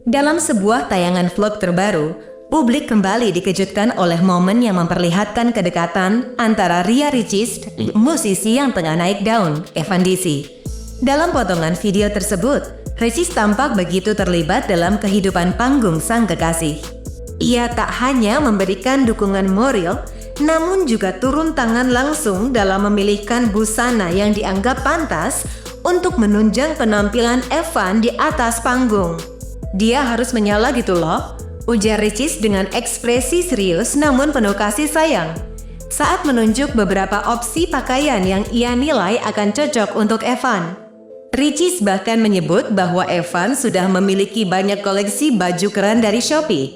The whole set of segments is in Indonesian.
Dalam sebuah tayangan vlog terbaru, publik kembali dikejutkan oleh momen yang memperlihatkan kedekatan antara Ria Ricis, musisi yang tengah naik daun, Evan Disi. Dalam potongan video tersebut, Ricis tampak begitu terlibat dalam kehidupan panggung sang kekasih. Ia tak hanya memberikan dukungan moral, namun juga turun tangan langsung dalam memilihkan busana yang dianggap pantas untuk menunjang penampilan Evan di atas panggung. "Dia harus menyala gitu loh," ujar Ricis dengan ekspresi serius namun penuh kasih sayang saat menunjuk beberapa opsi pakaian yang ia nilai akan cocok untuk Evan. Ricis bahkan menyebut bahwa Evan sudah memiliki banyak koleksi baju keren dari Shopee,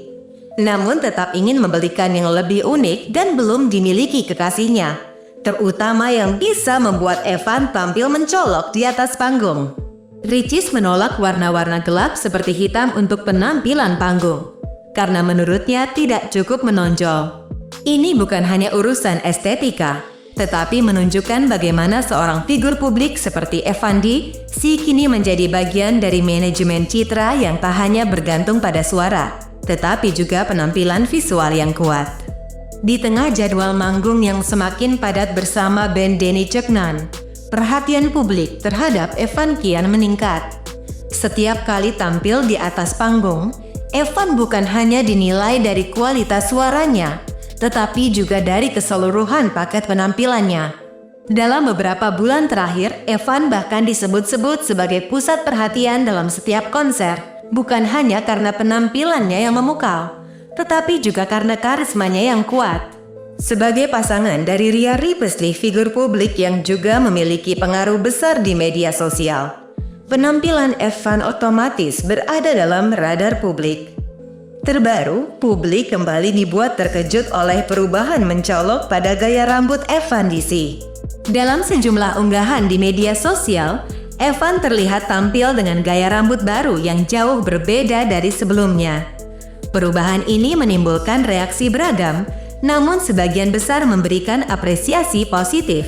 namun tetap ingin membelikan yang lebih unik dan belum dimiliki kekasihnya, terutama yang bisa membuat Evan tampil mencolok di atas panggung. Ricis menolak warna-warna gelap seperti hitam untuk penampilan panggung, karena menurutnya tidak cukup menonjol. Ini bukan hanya urusan estetika, tetapi menunjukkan bagaimana seorang figur publik seperti Evan Disi kini menjadi bagian dari manajemen citra yang tak hanya bergantung pada suara, tetapi juga penampilan visual yang kuat. Di tengah jadwal manggung yang semakin padat bersama band Denny Ceknan, perhatian publik terhadap Evan kian meningkat. Setiap kali tampil di atas panggung, Evan bukan hanya dinilai dari kualitas suaranya, tetapi juga dari keseluruhan paket penampilannya. Dalam beberapa bulan terakhir, Evan bahkan disebut-sebut sebagai pusat perhatian dalam setiap konser, bukan hanya karena penampilannya yang memukau, tetapi juga karena karismanya yang kuat. Sebagai pasangan dari Ria Ricis, figur publik yang juga memiliki pengaruh besar di media sosial, penampilan Evan otomatis berada dalam radar publik. Terbaru, publik kembali dibuat terkejut oleh perubahan mencolok pada gaya rambut Evan Disi. Dalam sejumlah unggahan di media sosial, Evan terlihat tampil dengan gaya rambut baru yang jauh berbeda dari sebelumnya. Perubahan ini menimbulkan reaksi beragam, namun sebagian besar memberikan apresiasi positif.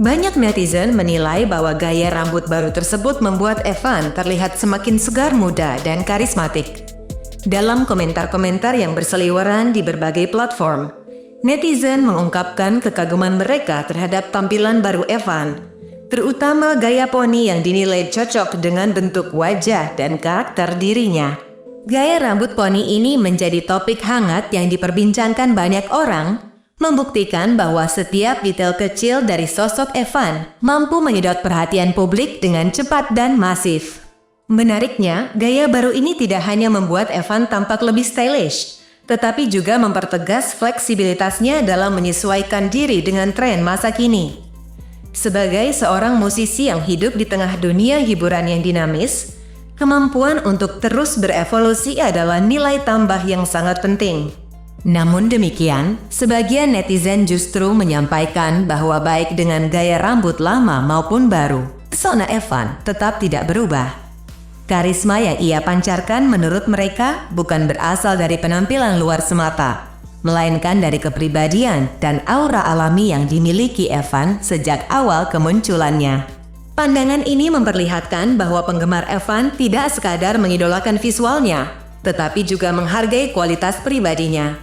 Banyak netizen menilai bahwa gaya rambut baru tersebut membuat Evan terlihat semakin segar muda dan karismatik. Dalam komentar-komentar yang berseliweran di berbagai platform, netizen mengungkapkan kekaguman mereka terhadap tampilan baru Evan, terutama gaya poni yang dinilai cocok dengan bentuk wajah dan karakter dirinya. Gaya rambut poni ini menjadi topik hangat yang diperbincangkan banyak orang, membuktikan bahwa setiap detail kecil dari sosok Evan mampu menyedot perhatian publik dengan cepat dan masif. Menariknya, gaya baru ini tidak hanya membuat Evan tampak lebih stylish, tetapi juga mempertegas fleksibilitasnya dalam menyesuaikan diri dengan tren masa kini. Sebagai seorang musisi yang hidup di tengah dunia hiburan yang dinamis, kemampuan untuk terus berevolusi adalah nilai tambah yang sangat penting. Namun demikian, sebagian netizen justru menyampaikan bahwa baik dengan gaya rambut lama maupun baru, pesona Evan tetap tidak berubah. Karisma yang ia pancarkan menurut mereka bukan berasal dari penampilan luar semata, melainkan dari kepribadian dan aura alami yang dimiliki Evan sejak awal kemunculannya. Pandangan ini memperlihatkan bahwa penggemar Evan tidak sekadar mengidolakan visualnya, tetapi juga menghargai kualitas pribadinya.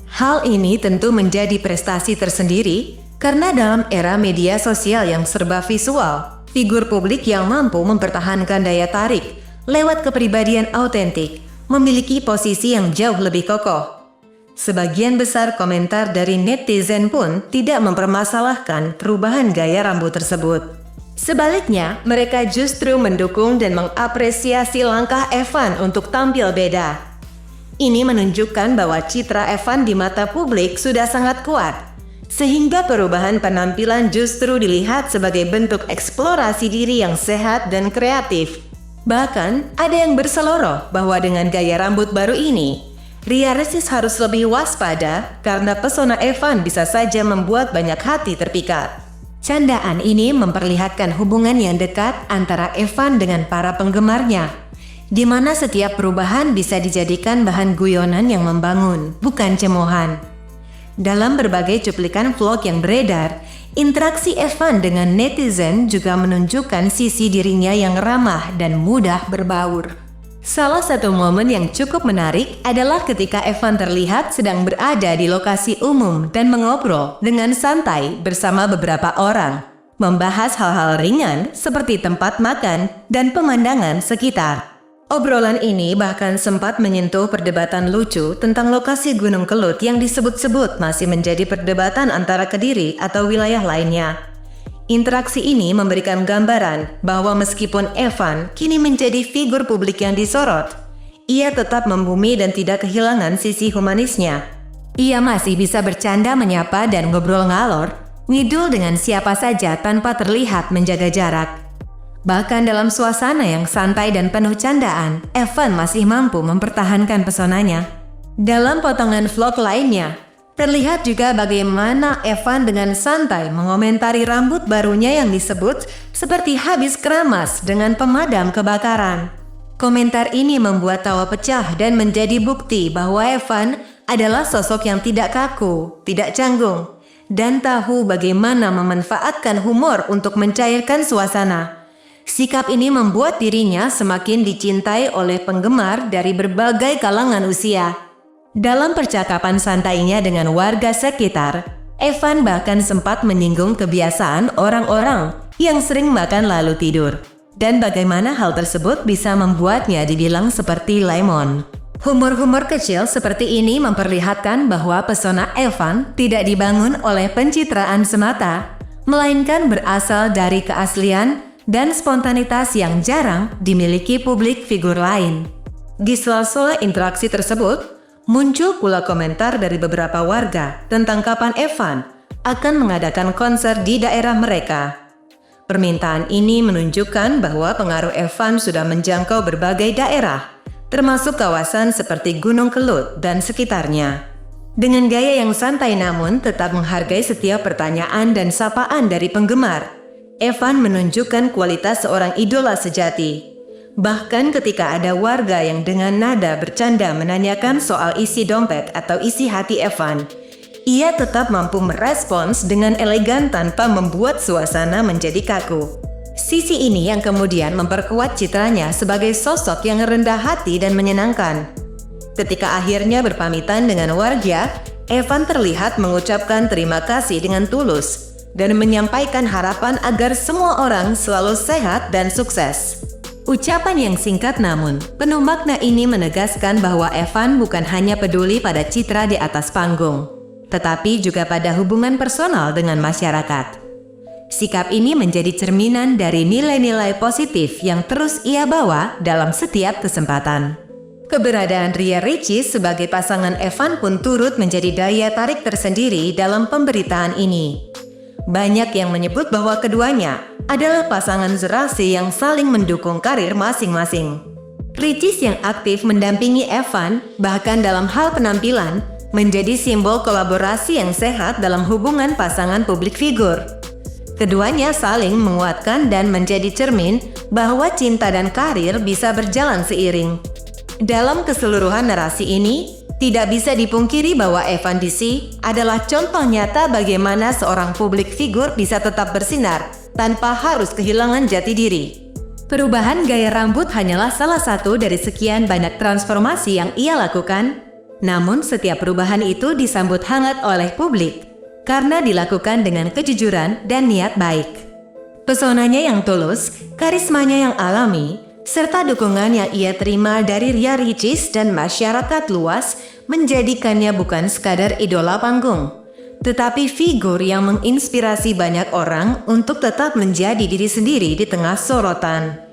Hal ini tentu menjadi prestasi tersendiri karena dalam era media sosial yang serba visual, figur publik yang mampu mempertahankan daya tarik lewat kepribadian autentik memiliki posisi yang jauh lebih kokoh. Sebagian besar komentar dari netizen pun tidak mempermasalahkan perubahan gaya rambut tersebut. Sebaliknya, mereka justru mendukung dan mengapresiasi langkah Evan untuk tampil beda. Ini menunjukkan bahwa citra Evan di mata publik sudah sangat kuat, sehingga perubahan penampilan justru dilihat sebagai bentuk eksplorasi diri yang sehat dan kreatif. Bahkan, ada yang berseloroh bahwa dengan gaya rambut baru ini, Ria Ricis harus lebih waspada karena pesona Evan bisa saja membuat banyak hati terpikat. Candaan ini memperlihatkan hubungan yang dekat antara Evan dengan para penggemarnya, di mana setiap perubahan bisa dijadikan bahan guyonan yang membangun, bukan cemoohan. Dalam berbagai cuplikan vlog yang beredar, interaksi Evan dengan netizen juga menunjukkan sisi dirinya yang ramah dan mudah berbaur. Salah satu momen yang cukup menarik adalah ketika Evan terlihat sedang berada di lokasi umum dan mengobrol dengan santai bersama beberapa orang, membahas hal-hal ringan seperti tempat makan dan pemandangan sekitar. Obrolan ini bahkan sempat menyentuh perdebatan lucu tentang lokasi Gunung Kelut yang disebut-sebut masih menjadi perdebatan antara Kediri atau wilayah lainnya. Interaksi ini memberikan gambaran bahwa meskipun Evan kini menjadi figur publik yang disorot, ia tetap membumi dan tidak kehilangan sisi humanisnya. Ia masih bisa bercanda, menyapa, dan ngobrol ngalor, ngidul dengan siapa saja tanpa terlihat menjaga jarak. Bahkan dalam suasana yang santai dan penuh candaan, Evan masih mampu mempertahankan pesonanya. Dalam potongan vlog lainnya, terlihat juga bagaimana Evan dengan santai mengomentari rambut barunya yang disebut seperti habis keramas dengan pemadam kebakaran. Komentar ini membuat tawa pecah dan menjadi bukti bahwa Evan adalah sosok yang tidak kaku, tidak canggung, dan tahu bagaimana memanfaatkan humor untuk mencairkan suasana. Sikap ini membuat dirinya semakin dicintai oleh penggemar dari berbagai kalangan usia. Dalam percakapan santainya dengan warga sekitar, Evan bahkan sempat menyinggung kebiasaan orang-orang yang sering makan lalu tidur, dan bagaimana hal tersebut bisa membuatnya dibilang seperti lemon. Humor-humor kecil seperti ini memperlihatkan bahwa pesona Evan tidak dibangun oleh pencitraan semata, melainkan berasal dari keaslian dan spontanitas yang jarang dimiliki publik figur lain. Di sela-sela interaksi tersebut, muncul pula komentar dari beberapa warga tentang kapan Evan akan mengadakan konser di daerah mereka. Permintaan ini menunjukkan bahwa pengaruh Evan sudah menjangkau berbagai daerah, termasuk kawasan seperti Gunung Kelut dan sekitarnya. Dengan gaya yang santai namun tetap menghargai setiap pertanyaan dan sapaan dari penggemar, Evan menunjukkan kualitas seorang idola sejati. Bahkan ketika ada warga yang dengan nada bercanda menanyakan soal isi dompet atau isi hati Evan, ia tetap mampu merespons dengan elegan tanpa membuat suasana menjadi kaku. Sisi ini yang kemudian memperkuat citranya sebagai sosok yang rendah hati dan menyenangkan. Ketika akhirnya berpamitan dengan warga, Evan terlihat mengucapkan terima kasih dengan tulus dan menyampaikan harapan agar semua orang selalu sehat dan sukses. Ucapan yang singkat namun penuh makna ini menegaskan bahwa Evan bukan hanya peduli pada citra di atas panggung, tetapi juga pada hubungan personal dengan masyarakat. Sikap ini menjadi cerminan dari nilai-nilai positif yang terus ia bawa dalam setiap kesempatan. Keberadaan Ria Ricis sebagai pasangan Evan pun turut menjadi daya tarik tersendiri dalam pemberitaan ini. Banyak yang menyebut bahwa keduanya adalah pasangan serasi yang saling mendukung karir masing-masing. Ricis yang aktif mendampingi Evan, bahkan dalam hal penampilan, menjadi simbol kolaborasi yang sehat dalam hubungan pasangan publik figur. Keduanya saling menguatkan dan menjadi cermin bahwa cinta dan karir bisa berjalan seiring. Dalam keseluruhan narasi ini, tidak bisa dipungkiri bahwa Evan DC adalah contoh nyata bagaimana seorang publik figur bisa tetap bersinar tanpa harus kehilangan jati diri. Perubahan gaya rambut hanyalah salah satu dari sekian banyak transformasi yang ia lakukan, namun setiap perubahan itu disambut hangat oleh publik karena dilakukan dengan kejujuran dan niat baik. Pesonanya yang tulus, karismanya yang alami, serta dukungan yang ia terima dari Ria Ricis dan masyarakat luas menjadikannya bukan sekadar idola panggung, tetapi figur yang menginspirasi banyak orang untuk tetap menjadi diri sendiri di tengah sorotan.